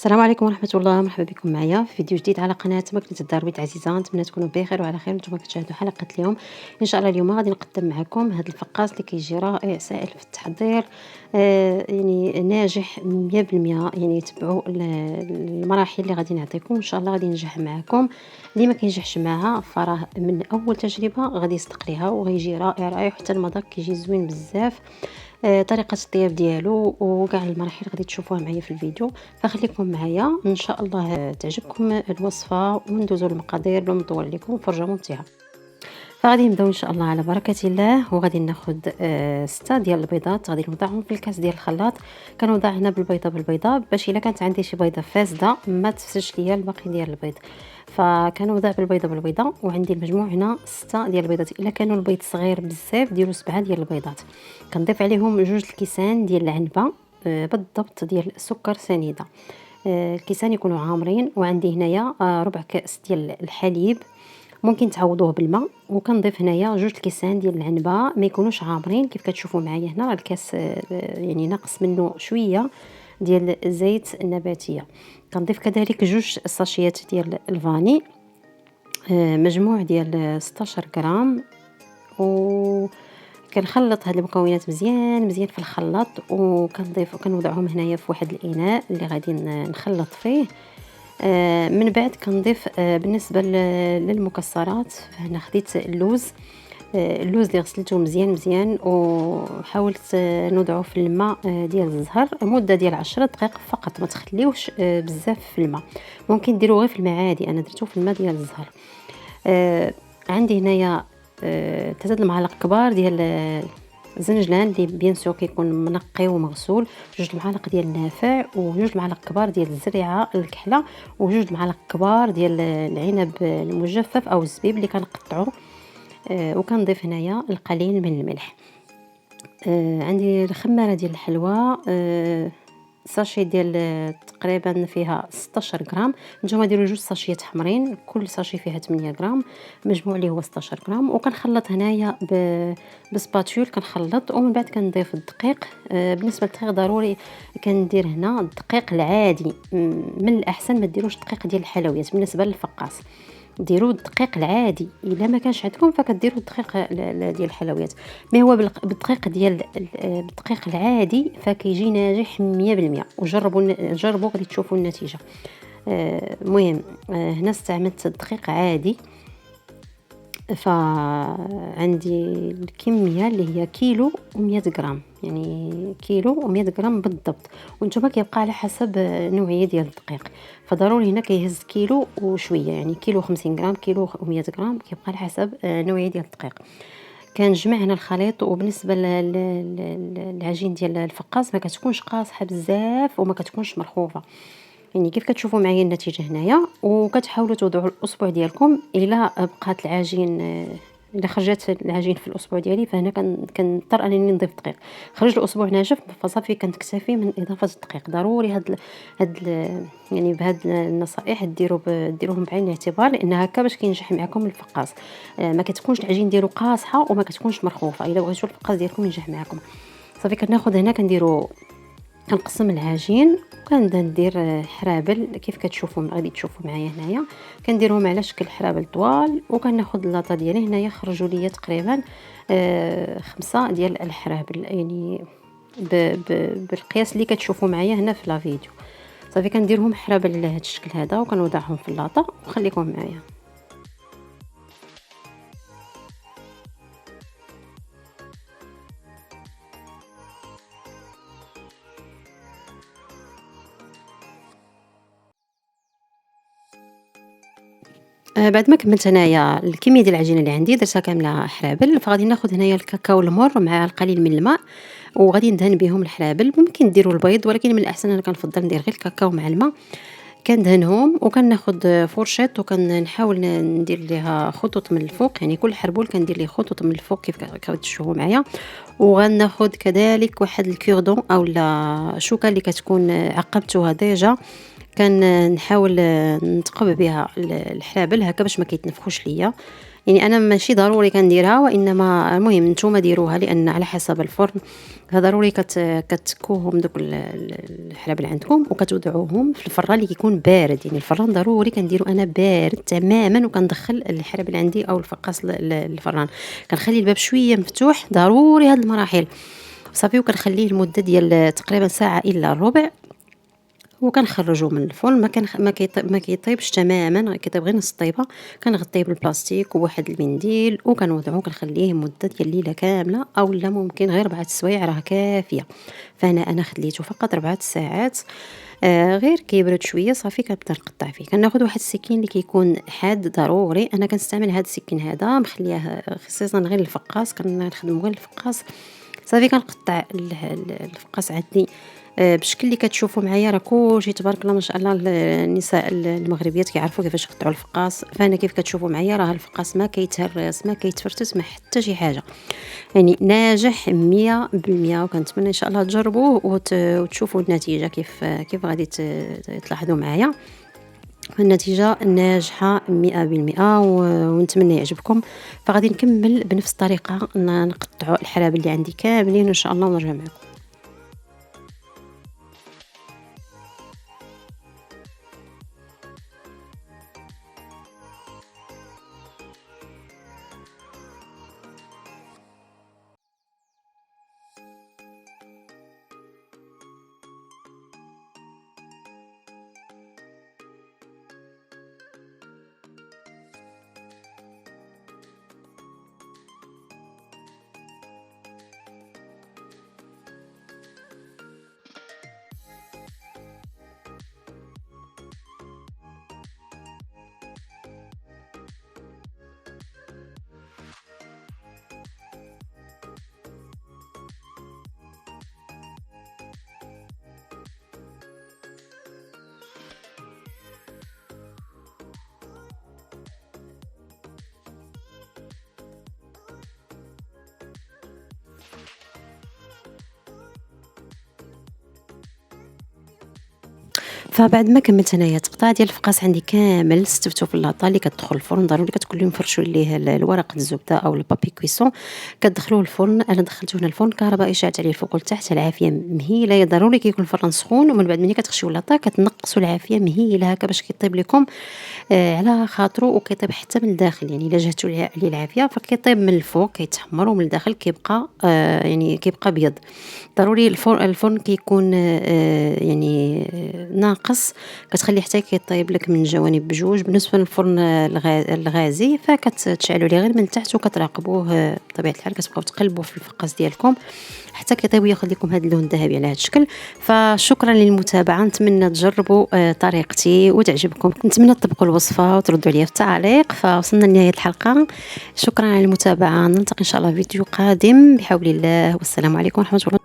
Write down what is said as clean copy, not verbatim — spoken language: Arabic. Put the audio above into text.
السلام عليكم ورحمة الله، مرحبا بكم معايا في فيديو جديد على قناة ماكلة الدار بيت عزيزة. نتمنى تكونوا بخير وعلى خير وانتم كتشاهدوا حلقة اليوم. ان شاء الله اليوم غادي نقدم معكم هذا الفقاس اللي كيجي رائع سهل في التحضير، يعني ناجح 100%. يعني تبعوا المراحل اللي غادي نعطيكم ان شاء الله غادي ينجح معكم. اللي ما كينجحش معها فراه من اول تجربة غادي يصدق ليها وغيجي رائع رائع، حتى المذاق كيجي زوين بزاف. طريقة الطياب ديالو وكاع المراحل غادي تشوفوها معايا في الفيديو، فخليكم معايا ان شاء الله تعجبكم الوصفة وندوزو المقادير بلا ما نطول عليكم. فرجة ممتعة. فغادي نبداو ان شاء الله على بركه الله، وغادي ناخذ 6 ديال البيضات غادي نوضعهم في الكاس ديال الخلاط. كنوضع هنا بالبيضه باش الا كانت عندي شي بيضه فاسده ما تفسدش ليا الباقي ديال البيض. فكنوضع بالبيضه وعندي المجموع هنا 6 ديال البيضات. الا كانوا البيض صغير بزاف ديروا 7 ديال البيضات. كنضيف عليهم 2 الكيسان ديال العنبه، بالضبط ديال السكر سنيده. الكيسان يكونوا عامرين، وعندي هنايا ربع كاس ديال الحليب، ممكن تعوضوه بالماء. وكنضيف هنايا 2 الكيسان ديال العنبه ما يكونوش عامرين كيف كتشوفوا معايا هنا. الكاس يعني ناقص منه شويه ديال الزيت النباتيه. كنضيف كذلك 2 الساشيات ديال الفاني، مجموع ديال 16 غرام. و كنخلط هاد المكونات مزيان مزيان في الخلاط، وكنوضعهم هنايا في واحد الاناء اللي غادي نخلط فيه. من بعد كنضيف بالنسبه للمكسرات، فهنا خديت اللوز. اللوز اللي غسلته مزيان مزيان وحاولت نوضعه في الماء ديال الزهر مده ديال 10 دقائق فقط، ما تخليوش بزاف في الماء. ممكن ديروه غير في الماء عادي، انا درته في الماء ديال الزهر. عندي هنايا 3 المعالق كبار ديال الزنجلان اللي بيان سور كيكون منقي ومغسول، 2 المعالق ديال النافع، و2 المعالق كبار ديال الزريعه الكحله، و2 المعالق كبار ديال العنب المجفف او الزبيب اللي كنقطعو. وكنضيف هنايا القليل من الملح. عندي الخماره ديال الحلوى، ساشي ديال تقريبا فيها 16 غرام. نتوما ديروا 2 ساشيات حمرين، كل ساشي فيها 8 غرام، مجموع اللي هو 16 غرام. وكنخلط هنايا بسباتول كنخلط، ومن بعد كنضيف الدقيق. بالنسبه للدقيق ضروري كندير هنا الدقيق العادي، من الاحسن ما ديروش الدقيق ديال الحلويات. بالنسبه للفقاس ديروا الدقيق العادي، الا ما كانش عندكم فكديروا الدقيق ديال الحلويات. ما هو بالدقيق ديال بالدقيق العادي فكيجي ناجح 100%. وجربوا غادي تشوفوا النتيجه. المهم هنا استعملت الدقيق عادي. فعندي الكميه اللي هي كيلو و100 غرام، يعني كيلو و100 غرام بالضبط. وانتم كيبقى على حسب نوعيه ديال الدقيق. فضروري هنا كيهز كيلو وشويه، يعني كيلو 50 غرام، كيلو و100 غرام، كيبقى على حسب نوعيه ديال الدقيق. كنجمع هنا الخليط. وبالنسبه للعجين ديال الفقاس ما كتكونش قاصحه بزاف وما كتكونش مرخوفه، يعني كيف كتشوفوا معايا النتيجه هنايا. وكتحاولوا توضعوا الاصبع ديالكم الى بقات العجين، الا خرجت العجين في الاصبع ديالي فهنا كنضطر انني نضيف دقيق. خرج الاصبع ناشف فصافي كنكتفي من اضافه الدقيق. ضروري يعني بهاد النصائح ديروهم بعين الاعتبار، لان هكا باش كينجح معكم الفقاس. ما كتكونش العجين ديالو قاصحه وما كتكونش مرخوفه الا بغيتوا الفقاس ديالكم ينجح معكم. صافي كناخذ هنا كنقسم العجين، وكنبدا ندير حرابل كيف كتشوفوا غادي تشوفوا معايا هنايا. كنديرهم على شكل حرابل طوال، وكناخذ اللاطه ديالي هنايا خرجوا لي تقريبا 5 ديال الحرابل، يعني بالقياس اللي كتشوفوا معايا هنا في لا فيديو. صافي كنديرهم حرابل على هذا الشكل هذا، وكنوضعهم في اللاطه وخليكم معايا. بعد ما كملت هنايا الكميه ديال العجينه اللي عندي درتها كامله حرابل، فغادي ناخذ هنايا الكاكاو المر مع القليل من الماء، وغادي ندهن بهم الحرابل. ممكن ديروا البيض، ولكن من الاحسن انا كنفضل ندير غير الكاكاو مع الماء. كندهنهم وكناخذ فورشيط وكنحاول ندير ليها خطوط من الفوق، يعني كل حربول كندير ليه خطوط من الفوق كيف كتشوفوا معايا. وغناخذ كذلك واحد الكوردون او لا شوكه اللي كتكون عقبتوها ديجا، كان نحاول نتقب بها الحرابل هكا باش ما كيتنفخوش ليا. يعني انا ماشي ضروري كنديرها، وانما المهم نتوما ديروها لان على حسب الفرن. فضروري كتكوهم دوك الحلاب اللي عندكم وكتوضعوهم في الفران اللي كيكون بارد. يعني الفران ضروري كنديرو انا بارد تماما، وكندخل الحلاب اللي عندي او الفقاص للفران. كنخلي الباب شويه مفتوح، ضروري هاد المراحل صافي. وكنخليه لمده ديال تقريبا ساعه الا ربع، وكنخرجوه من الفرن. ما كيطيبش تماما، كيطيب غير نص طيبه. كنغطيه بالبلاستيك وواحد المنديل وكنوضعوه، كنخليه مده ديال الليله كامله، او لا ممكن غير 4 سوايع راه كافيه. فانا خليته فقط 4 ساعات. غير كيبرد شويه صافي كنبدا نقطع فيه. كناخذ واحد السكين اللي كيكون حاد ضروري. انا كنستعمل هذا السكين هذا مخليه خصيصا غير الفقاص، كنخدم غير الفقاص صافي. كنقطع الفقاص عندي بشكل اللي كتشوفوا معايا. راه كلشي تبارك الله ما شاء الله النساء المغربيات كيعرفوا كيفاش يقطعوا الفقاص. فانا كيف كتشوفوا معايا راه الفقاص ما كيتهرس ما كيتفرتس ما حتى شي حاجه، يعني ناجح 100%. وكنتمنى ان شاء الله تجربوه وتشوفوا النتيجه كيف غادي تلاحظوا معايا. النتيجة ناجحة 100%، ونتمنى يعجبكم. فغادي نكمل بنفس الطريقة نقطعوا الحلاب اللي عندي كاملين إن شاء الله ونرجع معكم. فبعد ما كملت انايا تقطاع ديال الفقاس عندي كامل استفتو في اللاطه اللي كتدخل الفرن. ضروري كتقول لهم فرشوا ليه الورق الزبده او البابي كويسون. كتدخلوه الفرن. انا دخلته هنا الفرن كهربائي، شعلت عليه الفوق والتحت. العافيه مهيله، ضروري كيكون الفرن سخون. ومن بعد ملي كتخشيو اللاطه كتنقصوا العافيه مهيله هكا باش كيطيب لكم على خاطرو، وكيطيب حتى من الداخل. يعني الا جهتوا عليه العافيه فكيطيب من الفوق كيتحمر، ومن الداخل كيبقى يعني كيبقى ابيض. ضروري الفرن كيكون يعني ناقص، كتخليه حتى كيطيب لك من الجوانب بجوج. بالنسبه للفرن الغازي فكتشعلوا ليه غير من التحت وكتراقبوه بطبيعه الحال. كتبقاو تقلبوا في الفقاس ديالكم حتى كيطيب وياخذ لكم هذا اللون الذهبي على هذا الشكل. فشكرا للمتابعه، نتمنى تجربوا طريقتي وتعجبكم. نتمنى تطبقوا الوصفه وتردوا عليا في التعليق. فوصلنا لنهايه الحلقه، شكرا على المتابعه. نلتقي ان شاء الله في فيديو قادم بحول الله، والسلام عليكم ورحمه الله.